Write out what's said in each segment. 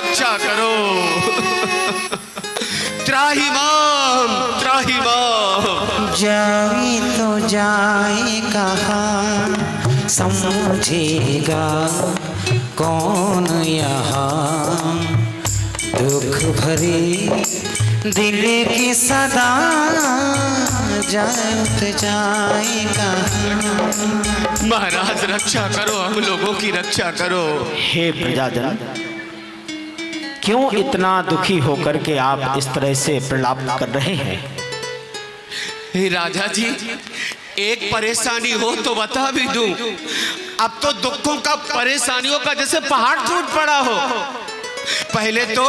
रक्षा करो। त्राहिमाम त्राहिमाम। जाए तो जाए कहाँ समझेगा कौन यहाँ, दुख भरी दिल की सदा जाए जाए कहाँ। महाराज रक्षा करो, हम लोगों की रक्षा करो। हे प्रजाजन, क्यों इतना दुखी होकर के आप इस तरह से प्रलाप कर रहे हैं? हे राजा जी, एक परेशानी हो तो बता भी दूं। अब तो दुखों का, परेशानियों का जैसे पहाड़ टूट पड़ा हो। पहले तो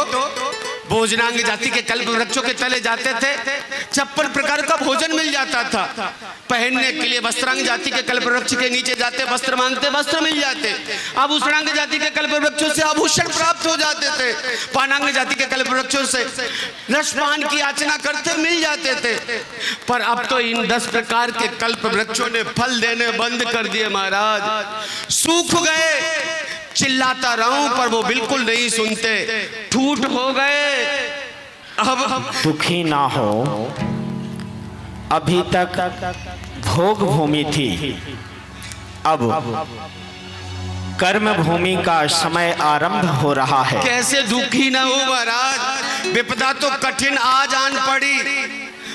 भोजनांग जाति के कल्प वृक्षों के तले जाते थे, 56 प्रकार का भोजन मिल जाता था। पहनने के लिए वस्त्रांग जाति के कल्प वृक्ष के नीचे जाते, वस्त्र मांगते, वस्त्र मिल जाते। आभूषणांग जाति के कल्प वृक्षों से आभूषण प्राप्त हो जाते थे। पानांग जाति के कल्प वृक्षों से रसपान की याचना करते मिल जाते थे। पर अब तो इन 10 प्रकार के कल्प वृक्षों ने फल देने बंद कर दिए महाराज। सूख गए, चिल्लाता रहूं पर वो बिल्कुल नहीं सुनते, ठूठ हो गए। अब दुखी ना हो, अभी तक भोग भूमि थी, अब कर्म भूमि का समय आरंभ हो रहा है। कैसे दुखी ना हो महाराज, विपदा तो कठिन आज आन पड़ी।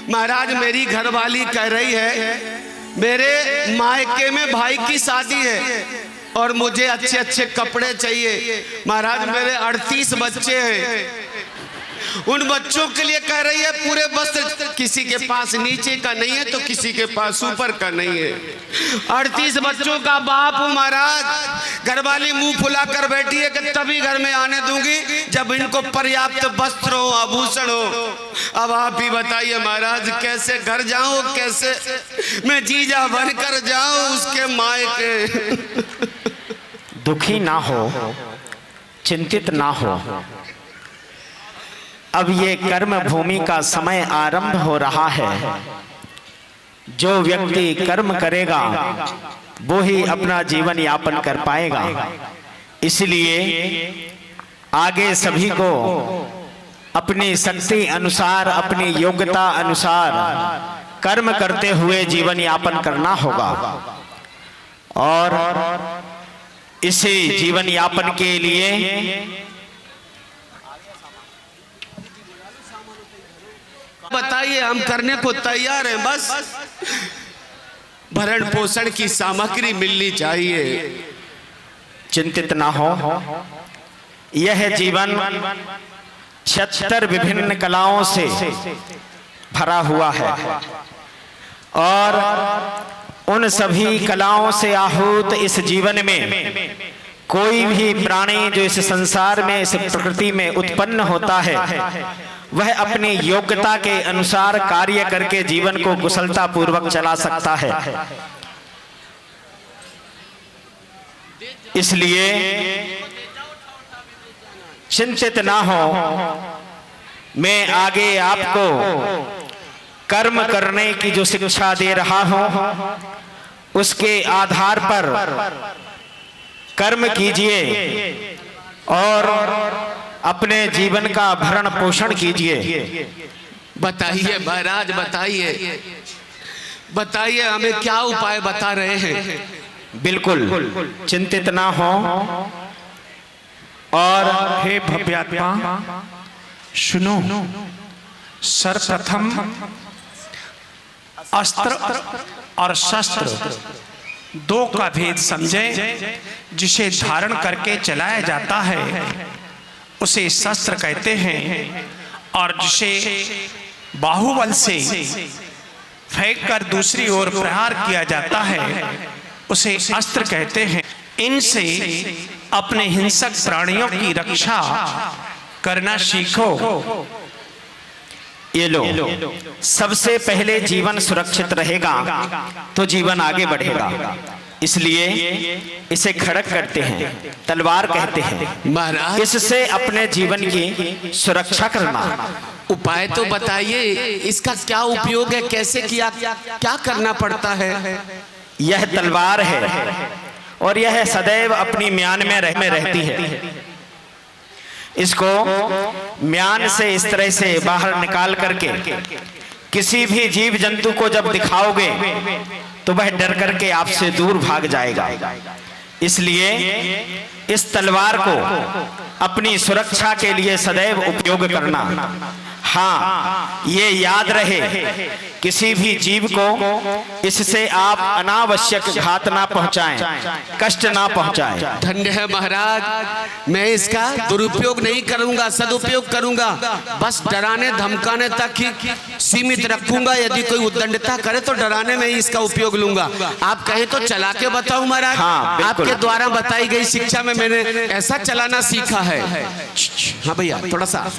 महाराज मेरी घरवाली कह रही है मेरे मायके में भाई की शादी है और मुझे अच्छे अच्छे कपड़े चाहिए। महाराज मेरे 38 बच्चे हैं, उन बच्चों के लिए कह रही है पूरे वस्त्र। किसी के पास नीचे का नहीं है तो किसी के पास ऊपर का नहीं है। 38 बच्चों का बाप हूं महाराज। घरवाली मुंह फुला कर बैठी है कि तभी घर में आने दूंगी जब इनको पर्याप्त वस्त्र हो, आभूषण हो। अब आप ही बताइए महाराज, कैसे घर जाऊं, कैसे मैं जीजा बनकर जाऊं उसके मायके। दुखी ना हो, चिंतित ना हो, अब ये कर्म भूमि का समय आरंभ हो रहा है। जो व्यक्ति कर्म करेगा वो ही अपना जीवन यापन कर पाएगा। इसलिए आगे सभी को अपनी शक्ति अनुसार, अपनी योग्यता अनुसार कर्म करते हुए जीवन यापन करना होगा। और इसी जीवन यापन के लिए बताइए, हम करने को तैयार हैं। बस भरण पोषण की सामग्री मिलनी चाहिए। चिंतित ना हो, यह जीवन 76 विभिन्न कलाओं से भरा हुआ है और उन सभी कलाओं से आहूत इस जीवन में कोई भी प्राणी जो इस संसार में, इस प्रकृति में उत्पन्न होता है, वह अपनी योग्यता के अनुसार कार्य करके जीवन को कुशलता पूर्वक चला सकता है। इसलिए चिंतित ना हो, मैं आगे आपको कर्म करने की जो शिक्षा दे रहा हूं उसके आधार पर कर्म कीजिए और अपने जीवन का भरण पोषण कीजिए। बताइए महाराज, बताइए बताइए हमें क्या उपाय बता रहे हैं। बिल्कुल चिंतित ना हो। और हे भव्यात्मा सुनो, सर्वप्रथम अस्त्र और शस्त्र दो का भेद समझे। जिसे धारण करके चलाया जाता है उसे शस्त्र कहते हैं और जिसे बाहुबल से फेंक कर दूसरी ओर प्रहार किया जाता है उसे अस्त्र कहते हैं। इनसे अपने हिंसक प्राणियों की रक्षा करना सीखो। ये लो, सबसे पहले जीवन सुरक्षित रहेगा तो जीवन आगे बढ़ेगा। इसलिए इसे खड़ग करते हैं, तलवार कहते हैं महाराज। इससे अपने जीवन की सुरक्षा करना। उपाय तो बताइए, इसका क्या उपयोग है, कैसे किया, क्या करना पड़ता है। यह तलवार है और यह सदैव अपनी म्यान में रहती है। इसको म्यान से इस तरह से बाहर निकाल करके किसी भी जीव जंतु को जब दिखाओगे तो वह डर करके आपसे दूर भाग जाएगा। इसलिए इस तलवार को अपनी सुरक्षा के लिए सदैव उपयोग करना। हाँ, ये याद रहे, किसी भी जीव को इससे आप अनावश्यक घात ना पहुंचाएं, कष्ट ना पहुंचाएं। धन्य है महाराज, मैं इसका दुरुपयोग नहीं करूंगा, सदुपयोग करूंगा। बस डराने धमकाने तक ही सीमित रखूंगा। यदि कोई उद्दंडता करे तो डराने में ही इसका उपयोग लूंगा। आप कहें तो चला के बताऊं महाराज। हाँ, आपके द्वारा बताई गई शिक्षा में मैंने ऐसा चलाना सीखा है। हाँ भैया, थोड़ा सा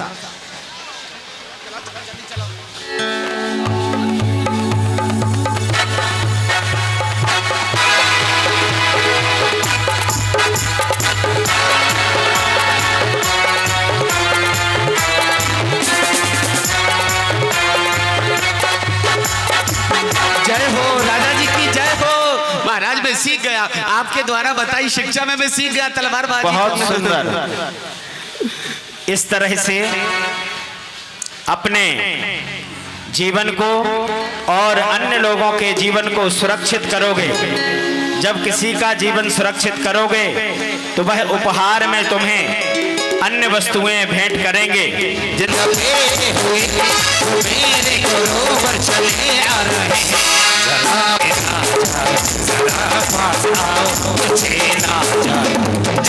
जय हो राजा जी की जय हो। महाराज मैं सीख गया, आपके द्वारा बताई शिक्षा में मैं सीख गया तलवारबाजी। बहुत सुंदर। इस तरह से अपने जीवन को और अन्य लोगों के जीवन को सुरक्षित करोगे। जब किसी का जीवन सुरक्षित करोगे तो वह उपहार में तुम्हें अन्य वस्तुएं भेंट करेंगे। जय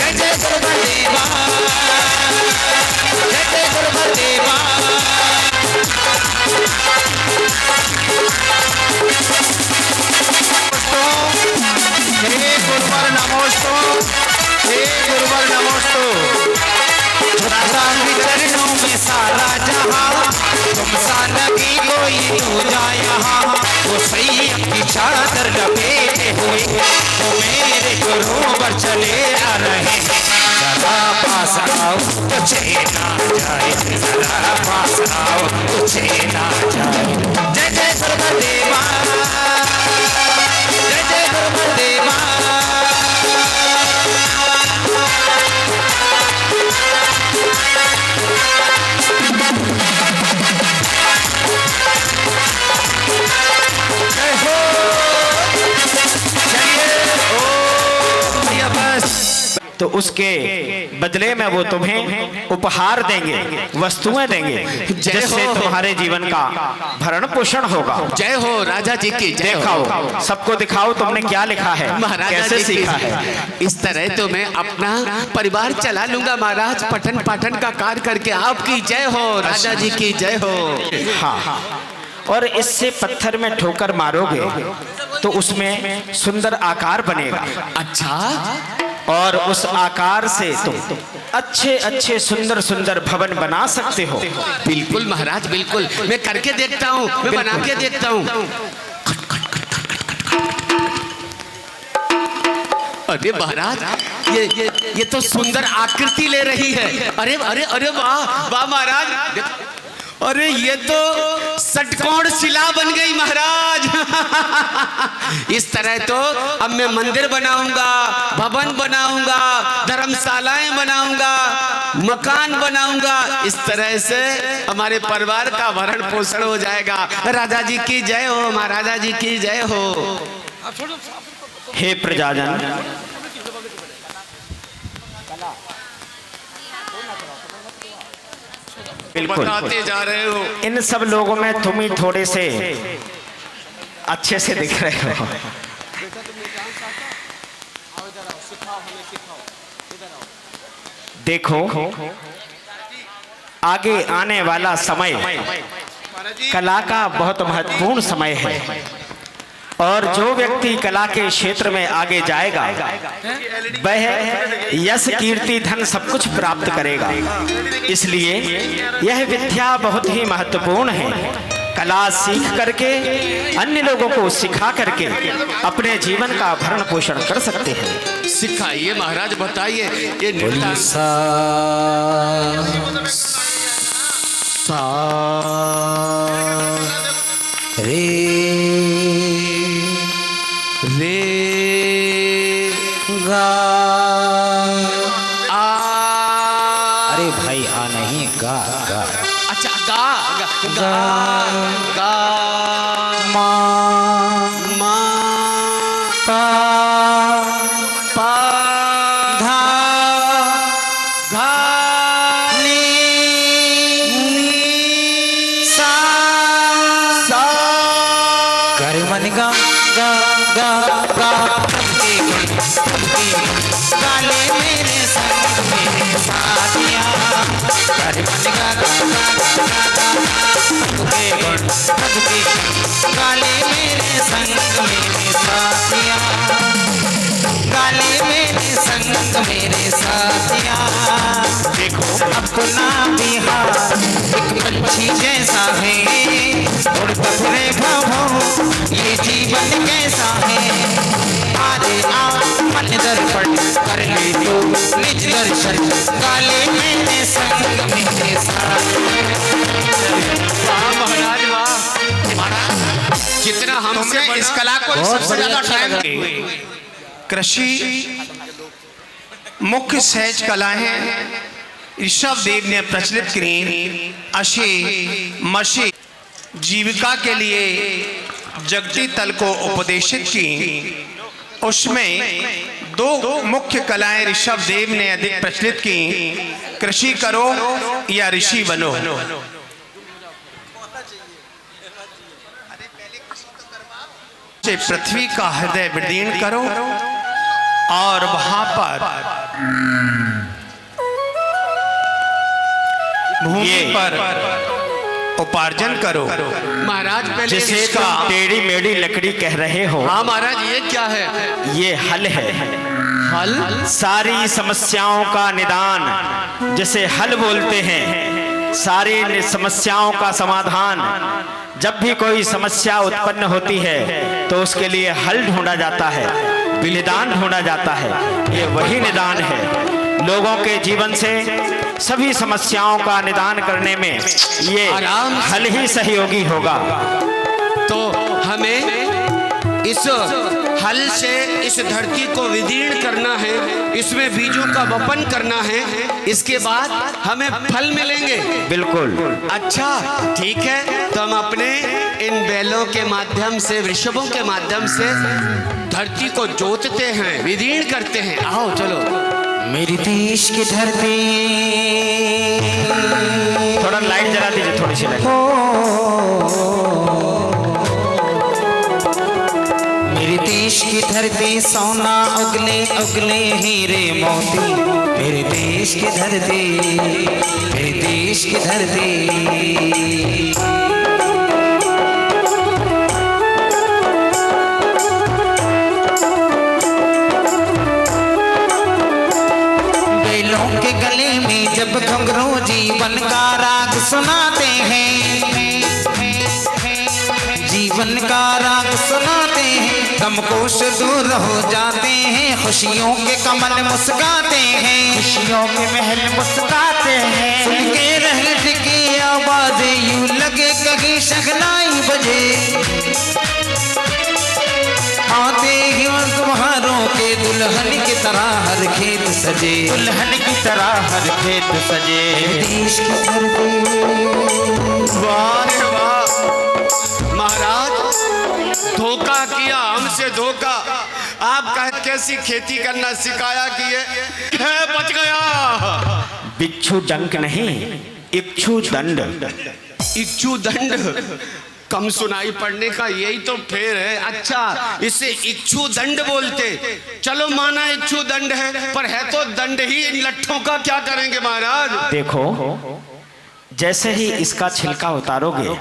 जय गुरुदेवा, जय जय गुरुदेवा। हे गुरुवर नमोस्तु, हे गुरुवर नमोस्तु। चरणों में सारा जहां, तुम सा लगी कोई दूजा यहाँ। वो सही अपनी चादर लपेटे हुए वो मेरे गुरुवर चले आ रहे। जरा पास आओ तो चेना जाए, जरा पास आओ तो चेना जाए। जय जय गुरुदेवा, जय जय गुरुदेवा। तो उसके बदले में वो तुम्हें उपहार देंगे, वस्तुएं देंगे, जिससे तुम्हारे जीवन का भरण पोषण होगा। जय हो राजा जी की जय हो। दिखाओ, सबको दिखाओ तुमने क्या लिखा है, कैसे सीखा है। इस तरह तो मैं अपना परिवार चला लूंगा महाराज, पठन पाठन का कार्य करके। आपकी जय हो राजा जी की जय हो। हाँ, और इससे पत्थर में ठोकर मारोगे तो उसमें सुंदर आकार बनेगा। अच्छा, और उस आकार से तुम अच्छे अच्छे सुंदर सुंदर भवन बना सकते हो। बिल्कुल महाराज, बिल्कुल मैं करके देखता हूँ, मैं बना के देखता हूँ। अरे महाराज, ये तो सुंदर आकृति ले रही है। अरे अरे अरे वाह वाह महाराज, अरे ये तो षटकोण शिला बन गई महाराज। इस तरह तो अब मैं मंदिर बनाऊंगा, भवन बनाऊंगा, धर्मशालाएं बनाऊंगा, मकान बनाऊंगा। इस तरह से हमारे परिवार का भरण पोषण हो जाएगा। राजा जी की जय हो, महाराजा जी की जय हो। हे प्रजाजन, बिल्कुल बताते जा रहे हो। इन सब लोगों में तुम ही थोड़े से अच्छे से दिख रहे हो। देखो, आगे आने वाला समय कला का बहुत महत्वपूर्ण समय है, और जो व्यक्ति कला के क्षेत्र में आगे जाएगा वह यश कीर्ति धन सब कुछ प्राप्त करेगा। इसलिए यह विद्या बहुत ही महत्वपूर्ण है। कला सीख करके अन्य लोगों को सिखा करके अपने जीवन का भरण पोषण कर सकते हैं। सिखाइए महाराज, बताइए। ये नृत्य रे रे गा। अरे भाई आ नहीं गा गा अच्छा गा गा गा, गा माँ माँ पा पा धा धा नी सा सा कर मन गा गा गा गा गाले मेरे संग मेरे साथिया कर मन गा गा गाले मेरे संग मेरे साथिया गाले मेरे संग मेरे साथिया देखो अपना बिहार एक पंछी जैसा है उड़ता फिरे भावों ये जीवन कैसा है आधे आओ मन दर्पण कर ले तो निज दर्शन गाले मेरे संग मेरे साथ वाह महाराज वाह, जितना हमसे इस कला को सबसे ज्यादा टाइम कृषि मुख्य सहज कलाएं ऋषभ देव ने प्रचलित की। अशी मशी जीविका के लिए जगती तल को उपदेशित की। उसमें दो मुख्य कलाएं ऋषभ देव ने अधिक प्रचलित की, कृषि करो या ऋषि बनो। पृथ्वी का हृदय विदीर्ण करो और वहां पर भूमि पर उपार्जन करो। महाराज पहले जिसे इसका तुम टेढ़ी मेढ़ी लकड़ी कह रहे हो, हाँ महाराज ये क्या है? ये हल है। हल सारी समस्याओं का निदान जिसे हल बोलते हैं, सारी समस्याओं का समाधान। जब भी कोई समस्या उत्पन्न होती है तो उसके लिए हल ढूंढा जाता है, निदान ढूंढा जाता है। ये वही निदान है। लोगों के जीवन से सभी समस्याओं का निदान करने में ये हल ही सहयोगी होगा। तो हमें इस हल से इस धरती को विदीर्ण करना है, इसमें बीजों का वपन करना है, इसके बाद हमें फल मिलेंगे। बिल्कुल। अच्छा ठीक है, तो हम अपने इन बैलों के माध्यम से, वृषभों के माध्यम से धरती को जोतते हैं, विदीर्ण करते हैं। आओ चलो। मेरी देश की धरती, थोड़ा लाइट जला दीजिए, थोड़ी सी लाइट। मेरी देश की धरती सोना उगले उगले हीरे मोती। मेरे देश की धरती, मेरे देश की धरती। बैलों के गले में जब घुंघरू जीवन का राग सुनाते हैं, जीवन का राग सुनाते हैं, गमकोश दूर हो जाते हैं, खुशियों के कमल मुस्काते हैं, खुशियों के महल मुस्काते हैं। सुन के रहट की आवाज़ें यूं लगे कहीं शहनाई बजे, आते ही तुम्हारों के दुल्हन की तरह हर खेत सजे, दुल्हन की तरह हर खेत सजे। देश की धरती। वाह रे वाह महाराज, धोखा किया हमसे धोखा। आप कैसी खेती करना सिखाया किए, बच गया। बिच्छू डंक नहीं, इच्छू दंड। इच्छू दंड कम सुनाई पड़ने का यही तो फेर है। अच्छा इसे इच्छू दंड बोलते, चलो माना इच्छू दंड है, पर है तो दंड ही। इन लट्ठों का क्या करेंगे महाराज? देखो, जैसे ही इसका छिलका उतारोगे,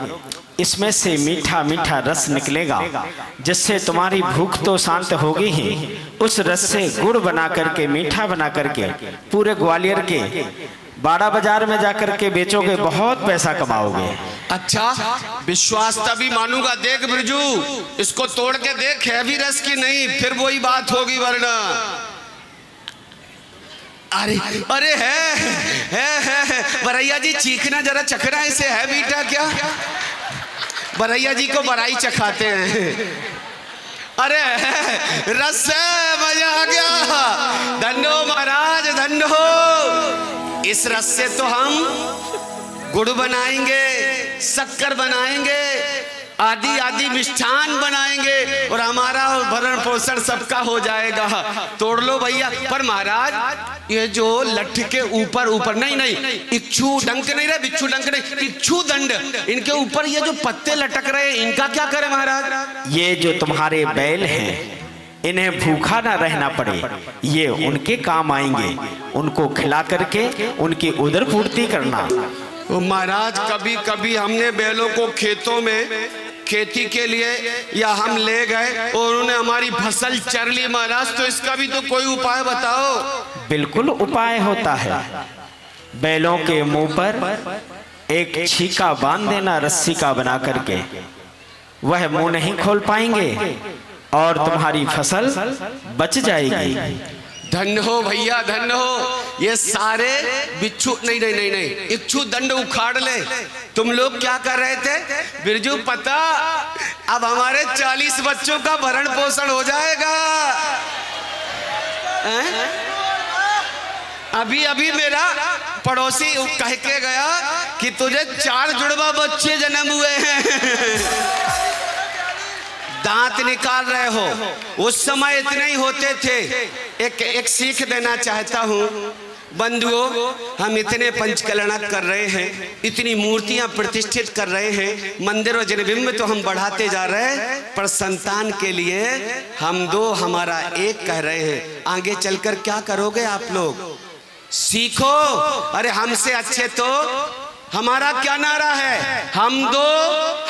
इसमें से मीठा मीठा रस निकलेगा, जिससे तुम्हारी भूख तो शांत होगी ही। उस रस से गुड़ बना करके, मीठा बना करके पूरे ग्वालियर के बाड़ा बाजार में जाकर के बेचोगे, बहुत पैसा कमाओगे। अच्छा विश्वास तभी मानूंगा। देख ब्रजू, इसको तोड़ के देख, है भी रस की नहीं, फिर वही बात होगी वरना। अरे अरे है बरैया जी, चीखना जरा, चखना इसे, है मीठा क्या? बरैया जी को बराई चखाते हैं। अरे रस है, मजा आ गया। धन्यो महाराज, धन्यो। इस रस से तो हम गुड़ बनाएंगे, शक्कर बनाएंगे, आदि आदि मिष्ठान बनाएंगे और हमारा भरण पोषण सबका हो जाएगा। तोड़ लो भैया। पर महाराज ये जो लठ के ऊपर ऊपर नहीं, इच्छू डंक नहीं रहे, बिच्छू डंक नहीं, इच्छू दंड, इनके ऊपर ये जो पत्ते लटक रहे हैं, इनका क्या करें महाराज? ये जो तुम्हारे बैल हैं, इन्हें भूखा ना रहना पड़े, ये उनके काम आएंगे। उनको खिला करके उनकी उदर पूर्ति करना। महाराज कभी कभी हमने बैलों को खेतों में खेती के लिए या हम ले गए और उन्होंने हमारी फसल चर ली महाराज, तो इसका भी तो कोई उपाय बताओ। बिल्कुल उपाय होता है। बैलों के मुंह पर एक छीका बांध देना रस्सी का बना करके, वह मुंह नहीं खोल पाएंगे और तुम्हारी फसल बच जाएगी। धन्य हो भैया, धन्य हो। ये सारे बिच्छू नहीं, इच्छू दंड उखाड़ ले। तुम लोग क्या कर रहे थे बिरजू? पता, अब हमारे 40 बच्चों का भरण पोषण हो जाएगा। अभी अभी मेरा पड़ोसी कह के गया कि तुझे 4 जुड़वा बच्चे जन्म हुए हैं। दांत निकाल रहे हो, उस समय इतने ही होते थे। एक सीख देना चाहता हूँ बंधुओं, हम इतने पंचकलना कर रहे हैं, इतनी मूर्तियां प्रतिष्ठित कर रहे हैं, मंदिर और जनबिंब तो हम बढ़ाते जा रहे हैं, पर संतान के लिए हम दो हमारा एक कह रहे हैं। आगे चलकर क्या करोगे आप लोग? सीखो। अरे हमसे अच्छे तो हमारा क्या नारा है? हम दो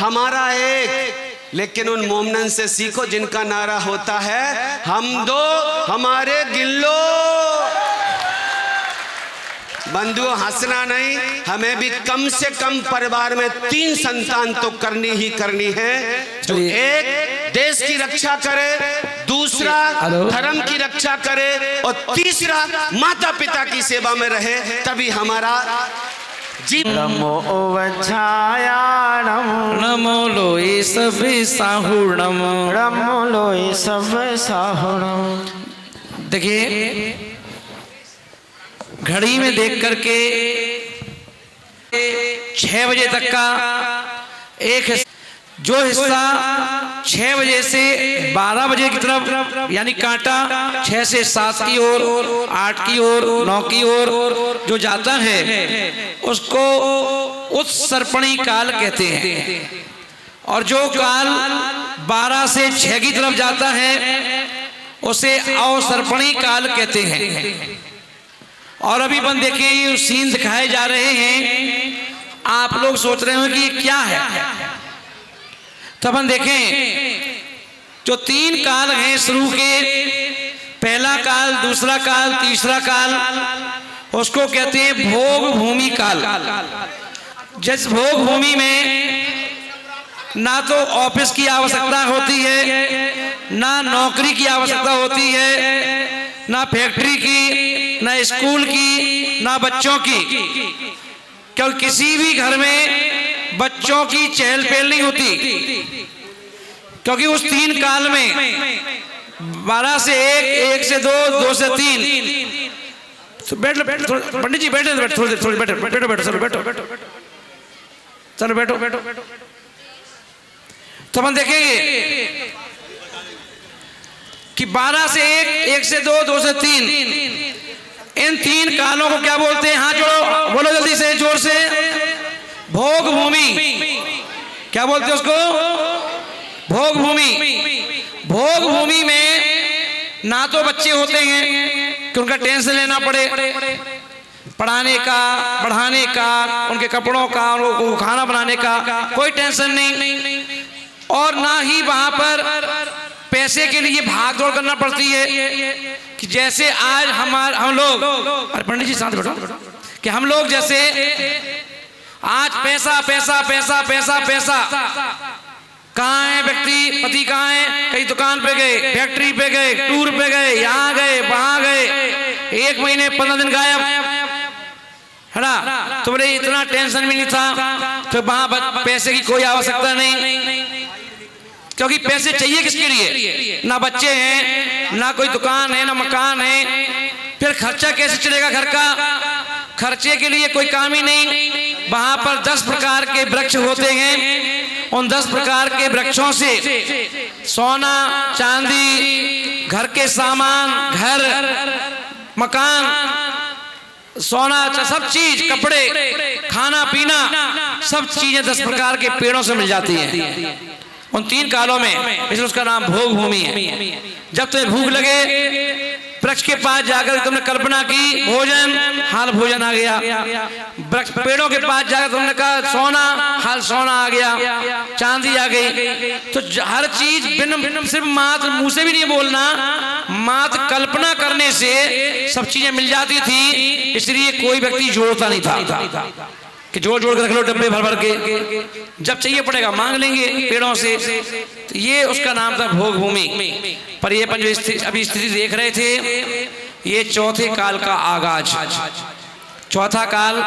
हमारा एक। लेकिन उन मोमनन से सीखो जिनका नारा होता है हम दो हमारे गिल्लो। बंधुओं हंसना नहीं, हमें भी कम से कम परिवार में 3 संतान तो करनी ही करनी है, जो एक देश की रक्षा करे, दूसरा धर्म की रक्षा करे और तीसरा माता पिता की सेवा में रहे, तभी हमारा नमो वज्रायाणम नमो लोए सब साहुणम नमो लोए सब साहुणम। देखिए घड़ी में देख करके 6 बजे तक का एक जो हिस्सा 6 बजे से 12 बजे की तरफ यानी कांटा 6 से 7 की ओर, 8 की ओर, 9 की ओर जो जाता है उसको उत्सर्पणी काल कहते हैं। और जो काल 12 से 6 की तरफ जाता है उसे अवसर्पणी काल कहते हैं। और अभी बन देखिए ये सीन दिखाए जा रहे हैं, आप लोग सोच रहे हो कि ये क्या है। तो अपन देखें जो 3 काल हैं शुरू के, पहला काल, दूसरा काल, तीसरा काल, उसको कहते हैं भोग भूमि काल। जिस भोग भूमि में ना तो ऑफिस की आवश्यकता होती है, ना नौकरी की आवश्यकता होती है, ना फैक्ट्री की, ना स्कूल की, ना बच्चों की, क्योंकि किसी भी घर में बच्चों की चहल पहल नहीं होती, क्योंकि उस 3 काल में 12 से 1, 1 से 2, 2 से 3। तो बैठ पंडित जी बैठे, थोड़ी देर बैठो, चलो बैठो, चलो बैठो। तो हम देखेंगे कि 12 से 1, 1 से 2, 2 से 3, इन 3 कालों को क्या बोलते हैं? हाँ जोड़ो, बोलो जल्दी से, जोर से। भोग भूमि। क्या बोलते हैं उसको? भोग भूमि। भोग भूमि में ना तो बच्चे होते हैं कि उनका टेंशन लेना पड़े, पढ़ाने का, पढ़ाने का, उनके कपड़ों का, उनको खाना बनाने का कोई टेंशन नहीं, और ना ही वहां पर पैसे के लिए भाग दौड़ करना पड़ती है कि जैसे आज हम लोग, अरे पंडित जी साथ बैठो, कि हम लोग जैसे आज पैसा पैसा पैसा पैसा पैसा, कहाँ है व्यक्ति, पति कहाँ है? कहीं दुकान पे गए, फैक्ट्री पे गए, टूर पे गए, यहाँ गए, वहां गए, 1 महीने 15 दिन गायब, है ना? तो बोले इतना टेंशन भी नहीं था, तो वहां पैसे की कोई आवश्यकता नहीं, क्योंकि पैसे चाहिए किसके लिए? ना बच्चे हैं, ना कोई दुकान है, ना मकान है, फिर खर्चा कैसे चलेगा घर का? खर्चे के लिए कोई काम ही नहीं। वहां पर 10 प्रकार के वृक्ष होते हैं। उन 10 प्रकार के वृक्षों से सोना चांदी, घर के सामान, घर मकान, सोना, सब चीज, कपड़े, खाना पीना, सब चीजें 10 प्रकार के पेड़ों से मिल जाती हैं उन 3 कालों में। इसलिए उसका नाम भोग भूमि है। जब तुम्हें भूख लगे, वृक्ष के पास जाकर तुमने कल्पना की भोजन, हाल भोजन आ गया। वृक्ष पेड़ों के पास जाकर तुमने कहा सोना, हाल सोना आ गया, चांदी आ गई। तो हर चीज बिन सिर्फ मात्र मुंह से भी नहीं बोलना, मात्र कल्पना करने से सब चीजें मिल जाती थी। इसलिए कोई व्यक्ति जोड़ता नहीं था कि जोड़ जोड़ के रख लो डब्बे भर भर के, जब चाहिए पड़ेगा मांग लेंगे पेड़ों से। तो ये उसका नाम था भोग भूमि। पर ये अपन जो अभी स्थिति देख रहे थे, ये चौथे काल का आगाज। चौथा काल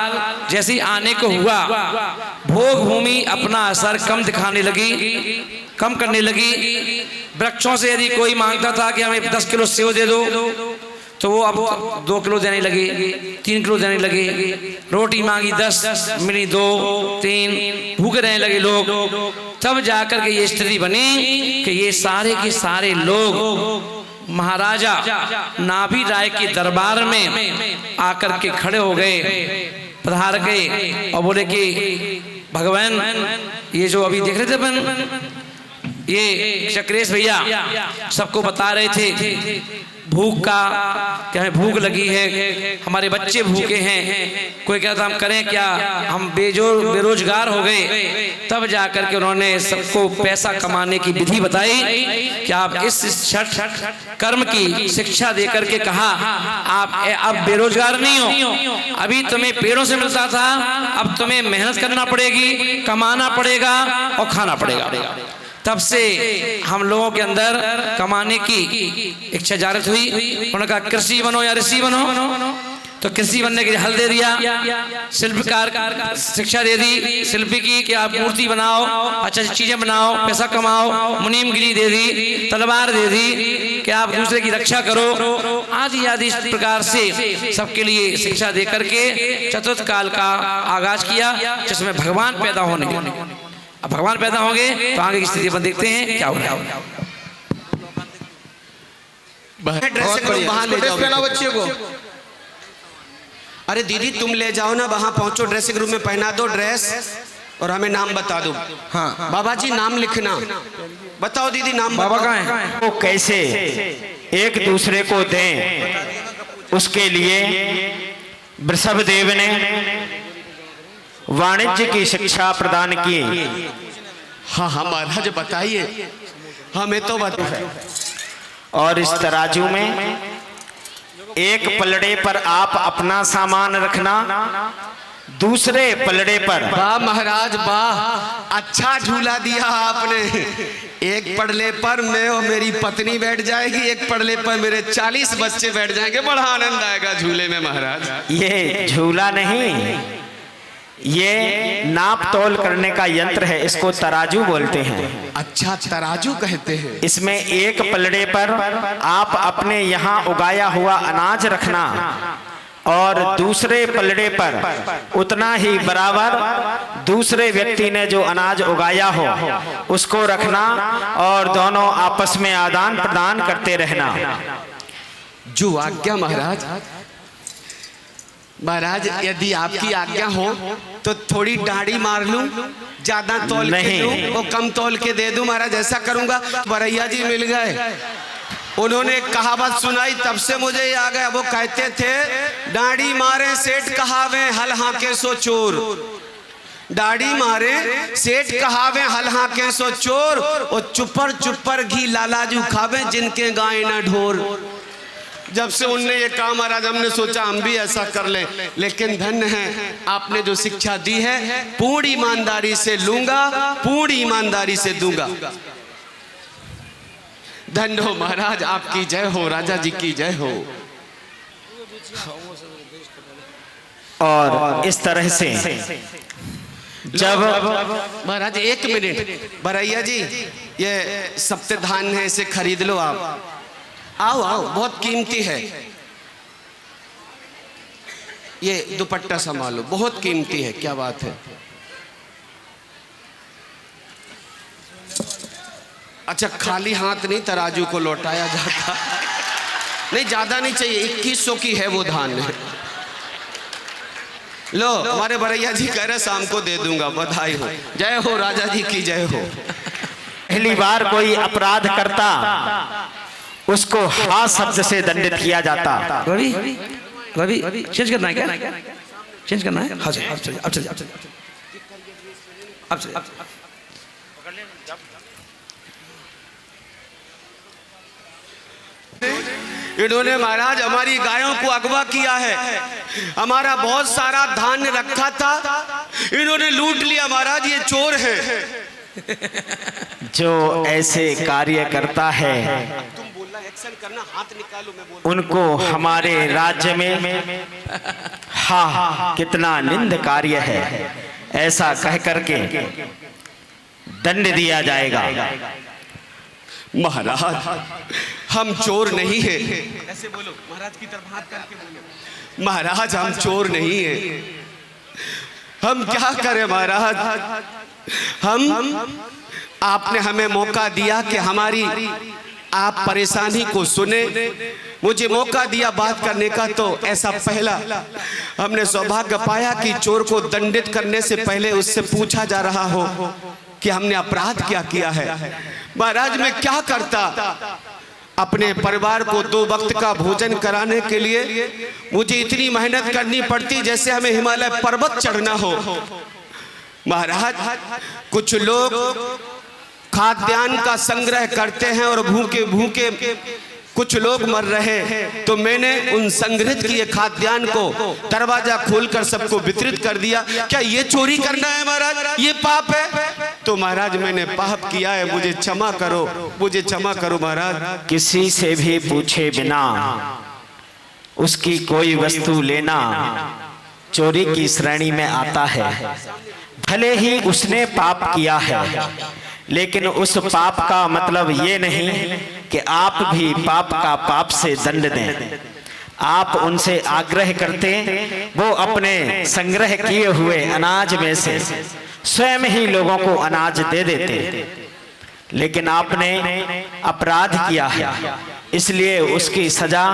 जैसे आने को हुआ, भोग भूमि अपना असर कम दिखाने लगी, कम करने लगी। वृक्षों से यदि कोई मांगता था कि हमें 10 किलो सेव दे दो, तो वो अब 2 किलो देने लगे, 3 किलो देने लगे। रोटी मांगी 10, मिली 2, 3, भूखे रहने लगे लोग। तब जाकर के ये स्थिति बनी कि ये सारे के सारे लोग महाराजा नाभि राय के दरबार में आकर के खड़े हो गए, पधार गए और बोले कि भगवान, ये जो अभी देख रहे थे अपन, ये चक्रेश भैया सबको बता रहे थे भूख का, कि हमें भूख लगी है, हमारे बच्चे भूखे हैं, कोई कहता हम करें क्या, हम बेरोजगार हो गए। तब जाकर के उन्होंने सबको पैसा कमाने की विधि बताई कि आप इस छठ कर्म की शिक्षा देकर के कहा, आप अब बेरोजगार नहीं हो, अभी तुम्हें पेड़ों से मिलता था, अब तुम्हें मेहनत करना पड़ेगी, कमाना पड़ेगा और खाना पड़ेगा। तब से हम लोगों के अंदर कमाने की इच्छा जागृत हुई। उन्होंने कहा कृषि बनो या ऋषि बनो, तो कृषि बनने के लिए हल दे दिया, शिल्पकार शिक्षा दे दी शिल्पी की कि आप मूर्ति बनाओ, अच्छा चीजें बनाओ, पैसा कमाओ, मुनीमगिरी दे दी, तलवार दे दी कि आप दूसरे की रक्षा करो, आदि आदि इस प्रकार से सबके लिए शिक्षा दे करके चतुर्थ काल का आगाज किया, जिसमें भगवान पैदा होने के। अब भगवान पैदा होंगे तो आगे की स्थिति अपन देखते हैं क्या होगा। वहां ले जाओ बच्चे को। अरे दीदी तुम ले जाओ ना, वहां पहुंचो, ड्रेसिंग रूम में पहना दो ड्रेस और हमें नाम बता दो। हाँ बाबा जी नाम लिखना, बताओ दीदी नाम। बाबा कहाँ हैं? वो कैसे एक दूसरे को दें, उसके लिए वृषभदेव ने वाणिज्य की शिक्षा प्रदान की। हाँ हाँ महाराज बताइए, हमें तो बताइए। और इस तराजू में एक पलड़े पर आप अपना सामान रखना, दूसरे पलड़े पर। वाह महाराज वाह, अच्छा झूला दिया आपने। एक पलड़े पर मैं और मेरी पत्नी बैठ जाएगी, एक पलड़े पर मेरे 40 बच्चे बैठ जाएंगे, बड़ा आनंद आएगा झूले में महाराज। ये झूला नहीं, ये नाप तोल करने का यंत्र है, इसको तराजू बोलते हैं। अच्छा तराजू कहते हैं। इसमें एक पलड़े पर आप अपने यहाँ उगाया हुआ अनाज रखना और दूसरे पलड़े पर उतना ही बराबर दूसरे व्यक्ति ने जो अनाज उगाया हो उसको रखना और दोनों आपस में आदान प्रदान करते रहना। जो आज्ञा महाराज। महाराज यदि आपकी आज्ञा हो तो थोड़ी दाढ़ी मार लूं, ज्यादा तौल के दूं और कम तौल के दे दूं महाराज, ऐसा करूंगा। बरैया जी मिल गए, उन्होंने एक कहावत सुनाई, तब से मुझे ये आ गया। वो कहते थे दाढ़ी मारे सेठ कहावे, हल हाके सो चोर। दाढ़ी मारे सेठ कहावे, हल हाके सो चोर, और चुपर चुपर घी लालाजू खावे, जिनके गाय ना ढोर। जब से उनने ये कहा महाराज, हमने सोचा हम भी ऐसा कर लें, लेकिन धन्य है आपने जो शिक्षा दी है, पूर्ण ईमानदारी से लूंगा, पूर्ण ईमानदारी से दूंगा। धन्य हो महाराज, आपकी जय हो, राजा जी की जय हो। और इस तरह से जब महाराज 1 मिनट, बरैया जी ये सप्त धान है, इसे खरीद लो आप। आओ आओ, बहुत कीमती है। ये दुपट्टा संभालो, बहुत कीमती है। क्या बात है। अच्छा, खाली हाथ नहीं तराजू को लौटाया जाता। नहीं, ज्यादा नहीं चाहिए, 2100 की है वो धान। लो, हमारे बरैया जी कह रहे शाम को दे दूंगा। बधाई हो, जय हो राजा जी की जय हो। पहली बार कोई अपराध करता उसको हा शब्द से दंडित किया जाता। रवि रवि चेंज करना है क्या? चेंज करना है? हाँ अब चलिए, अब चलिए, अब चलिए। इन्होंने महाराज हमारी गायों को अगवा किया है। हमारा बहुत सारा धान्य रखा था, इन्होंने लूट लिया महाराज। ये चोर है। जो ऐसे कार्य करता है तुम बोलना, एक्शन करना, हाथ निकालो, मैं बोल। उनको हमारे राज्य में हा कितना निंद कार्य है ऐसा कह करके दंड दिया जाएगा। महाराज हम चोर नहीं है। ऐसे बोलो, महाराज की तरफ हाथ करके बोलो। महाराज हम चोर नहीं है। हम क्या करें महाराज। हम आपने हमें मौका दिया कि हमारी आप परेशानी को सुने, मुझे मौका दिया बात करने का, तो ऐसा पहला हमने सौभाग्य पाया कि चोर को दंडित करने से पहले उससे पूछा जा रहा हो कि हमने अपराध क्या किया है। महाराज मैं क्या करता, अपने परिवार को 2 वक्त का भोजन कराने के लिए मुझे इतनी मेहनत करनी पड़ती जैसे हमें हिमालय पर्वत चढ़ना हो। महाराज कुछ लोग खाद्यान्न का संग्रह करते हैं और भूखे भूखे कुछ लोग मर रहे हैं, तो मैंने उन संग्रहित किए खाद्यान्न को दरवाजा खोलकर सबको वितरित कर दिया। क्या ये चोरी करना है महाराज? ये पाप है? तो महाराज मैंने पाप किया है, मुझे क्षमा करो, मुझे क्षमा करो महाराज। किसी से भी पूछे बिना उसकी कोई वस्तु लेना चोरी की श्रेणी में आता है। भले ही उसने पाप किया है, लेकिन उस पाप का मतलब ये नहीं कि आप भी पाप का पाप से दंड दें। आप उनसे आग्रह करते, वो अपने संग्रह किए हुए अनाज में से स्वयं ही लोगों को अनाज दे देते, लेकिन आपने अपराध किया है, इसलिए उसकी सजा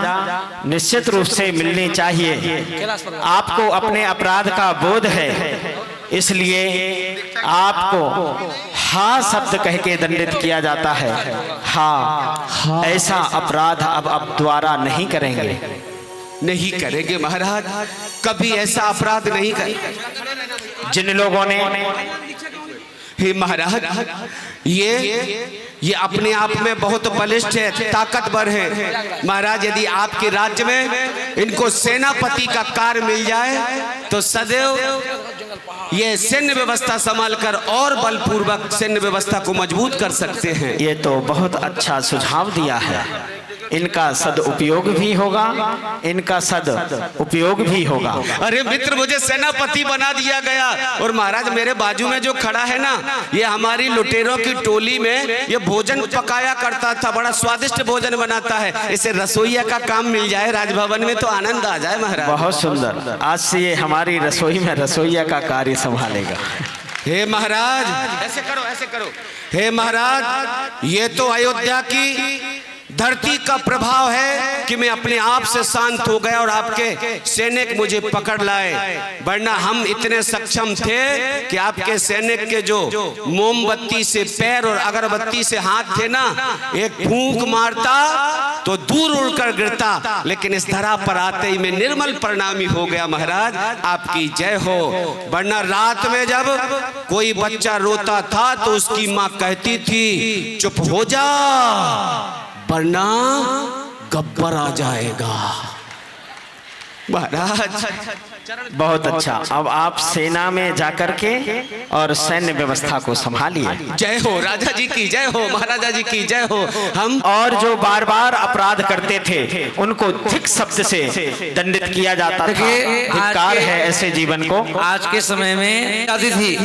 निश्चित रूप से मिलनी चाहिए। आपको अपने अपराध का बोध है, इसलिए आपको हा शब्द कह के दंडित किया जाता है। हा, ऐसा अपराध अब दोबारा नहीं करेंगे। नहीं करेंगे महाराज, कभी ऐसा अपराध नहीं करेंगे। जिन लोगों ने हे महाराज ये अपने आप में बहुत बलिष्ठ है, ताकतवर है। महाराज यदि आपके राज्य में इनको सेनापति का कार्य मिल जाए तो सदैव ये सैन्य व्यवस्था संभालकर और बलपूर्वक सैन्य व्यवस्था को मजबूत कर सकते हैं। ये तो बहुत अच्छा सुझाव दिया है। इनका सदुपयोग भी होगा, इनका सदुपयोग भी होगा। अरे मित्र, मुझे सेनापति बना दिया गया, और महाराज मेरे बाजू में जो खड़ा है ना, ये हमारी लुटेरों की टोली में ये भोजन पकाया करता था, बड़ा स्वादिष्ट भोजन बनाता है। इसे रसोईया का काम मिल जाए राजभवन में तो आनंद आ जाए महाराज। बहुत सुंदर, आज से ये हमारी रसोई में रसोईया का कार्य संभालेगा। हे महाराज ऐसे करो, ऐसे करो। हे महाराज, ये तो अयोध्या की धरती का प्रभाव है कि मैं अपने आप से शांत हो गया और आपके सैनिक मुझे पकड़ लाए, वरना हम इतने सक्षम थे कि आपके सैनिक के जो मोमबत्ती से पैर और अगरबत्ती से हाथ थे ना, एक फूंक मारता तो दूर उड़कर गिरता, लेकिन इस धरा पर आते ही मैं निर्मल परिणामी हो गया। महाराज आपकी जय हो। वरना रात में जब कोई बच्चा रोता था तो उसकी माँ कहती थी चुप हो जा, वरना गब्बर आ जाएगा। महाराज बहुत अच्छा। अब आप सेना में जाकर के और सैन्य व्यवस्था को संभालिए। जय हो राजा जी की जय हो, महाराजा जी की जय हो। हम और जो बार बार अपराध करते थे उनको धिक् शब्द से दंडित किया जाता था। धिक्कार है ऐसे जीवन को। आज के समय में आती थी,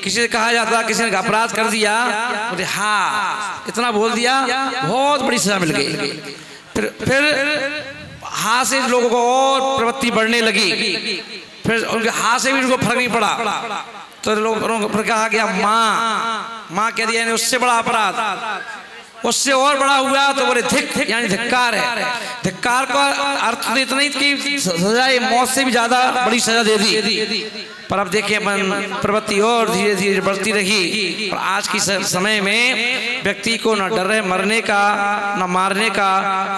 किसी से कहा जाता, किसी ने अपराध कर दिया, बोले हाँ इतना बोल दिया, बहुत बड़ी सजा मिल गई। फिर हाथ से लोगों को और प्रवृत्ति बढ़ने लगी, फिर उनके हाथ से भी उनको फर्क नहीं पड़ा, तो लोगों को फिर कहा गया माँ कह दिया, उससे बड़ा अपराध, उससे और बड़ा हुआ तो बोले धिक, यानी धिक्कार है। धिक्कार का अर्थ तो इतना ही कि सजाए मौत से भी ज्यादा बड़ी सजा दे दी। पर अब देखिए अपन प्रवृत्ति और धीरे धीरे बढ़ती रही, और आज की समय में व्यक्ति को न डर है मरने का न मारने का।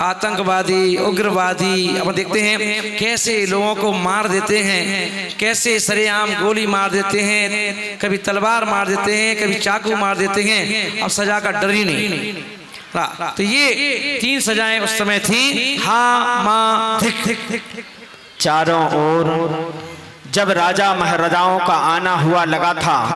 आतंकवादी, उग्रवादी, अब देखते हैं कैसे लोगों को मार देते हैं, कैसे सरेआम गोली मार देते हैं, कभी तलवार मार देते हैं, कभी चाकू मार देते हैं, अब सजा का डर ही नहीं। तो ये 3 सजाएं उस समय थी, हाँ माँ धिक। चारों ओर जब राजा महाराजाओं का आना हुआ लगा था,